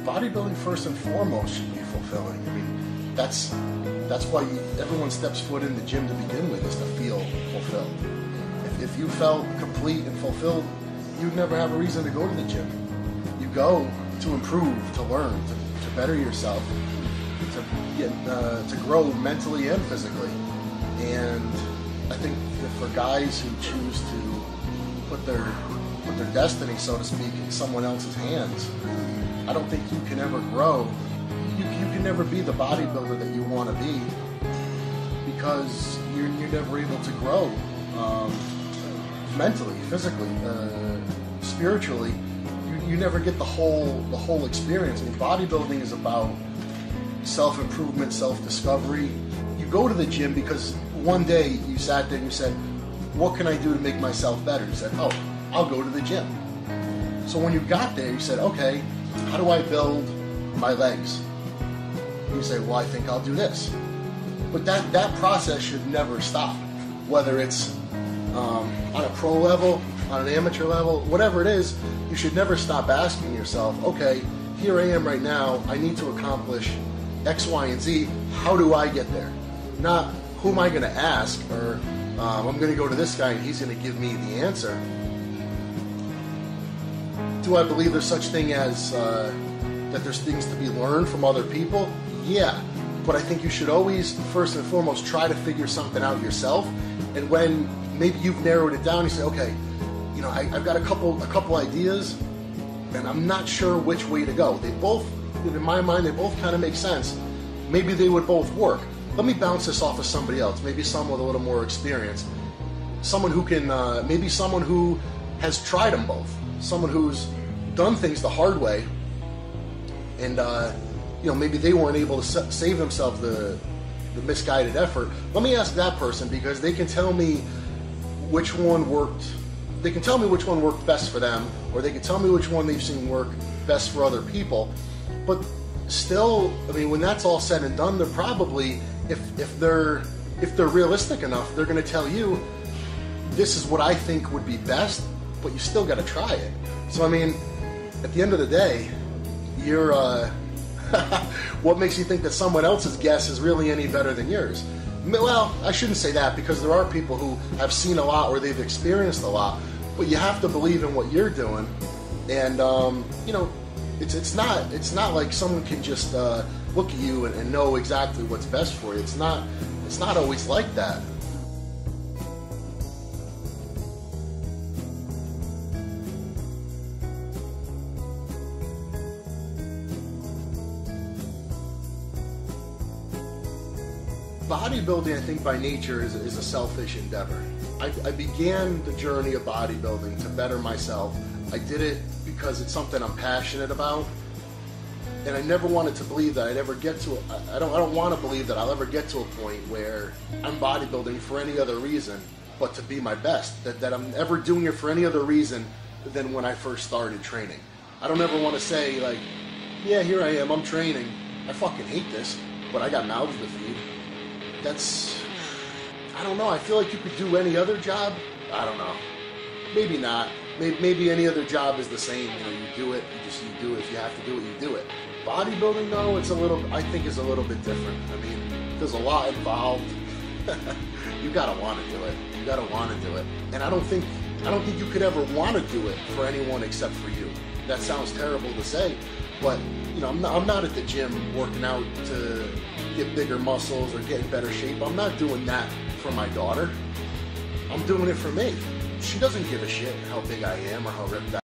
bodybuilding first and foremost should be fulfilling. I mean, that's why everyone steps foot in the gym to begin with, is to feel fulfilled. If you felt complete and fulfilled, you'd never have a reason to go to the gym. You go to improve, to learn, to better yourself, to grow mentally and physically. And I think that for guys who choose to put their destiny, so to speak, in someone else's hands, I don't think you can ever grow. You can never be the bodybuilder that you want to be, because you're never able to grow mentally, physically, spiritually. You never get the whole experience. I mean, bodybuilding is about self-improvement, self-discovery. You go to the gym because one day you sat there and you said, what can I do to make myself better? You said, oh, I'll go to the gym. So when you got there, you said, okay, how do I build my legs? You say, well, I think I'll do this. But that process should never stop, whether it's on a pro level, on an amateur level, whatever it is. You should never stop asking yourself, okay, here I am right now, I need to accomplish X, Y, and Z. How do I get there? Not, who am I going to ask, or I'm going to go to this guy and he's going to give me the answer. Do I believe there's such thing as that there's things to be learned from other people? Yeah, but I think you should always, first and foremost, try to figure something out yourself. And when maybe you've narrowed it down, you say, okay, you know, I've got a couple ideas, and I'm not sure which way to go. They both, in my mind, they both kind of make sense. Maybe they would both work. Let me bounce this off of somebody else, maybe someone with a little more experience, someone who can, maybe someone who has tried them both, someone who's done things the hard way, and you know, maybe they weren't able to save themselves the misguided effort. Let me ask that person, because they can tell me which one worked. They can tell me which one worked best for them, or they can tell me which one they've seen work best for other people. But still, I mean, when that's all said and done, they're probably, if they're realistic enough, they're going to tell you, this is what I think would be best, but you still got to try it. So I mean, at the end of the day, you're what makes you think that someone else's guess is really any better than yours? Well, I shouldn't say that, because there are people who have seen a lot or they've experienced a lot, but you have to believe in what you're doing. And you know, it's not like someone can just look at you and know exactly what's best for you. It's not always like that. Bodybuilding, I think, by nature is a selfish endeavor. I began the journey of bodybuilding to better myself. I did it because it's something I'm passionate about, and I never wanted to believe that I'd ever get to. I don't want to believe that I'll ever get to a point where I'm bodybuilding for any other reason but to be my best. That I'm ever doing it for any other reason than when I first started training. I don't ever want to say, like, yeah, here I am, I'm training. I fucking hate this, but I got mouths to feed. That's, I don't know, I feel like you could do any other job. I don't know. Maybe not. Maybe any other job is the same. You know, you do it, you do it. If you have to do it, you do it. Bodybuilding, though, I think is a little bit different. I mean, there's a lot involved. You gotta want to do it. You gotta want to do it. And I don't think you could ever want to do it for anyone except for you. That sounds terrible to say, but you know, I'm not at the gym working out to get bigger muscles or get in better shape. I'm not doing that for my daughter. I'm doing it for me. She doesn't give a shit how big I am or how ripped I am.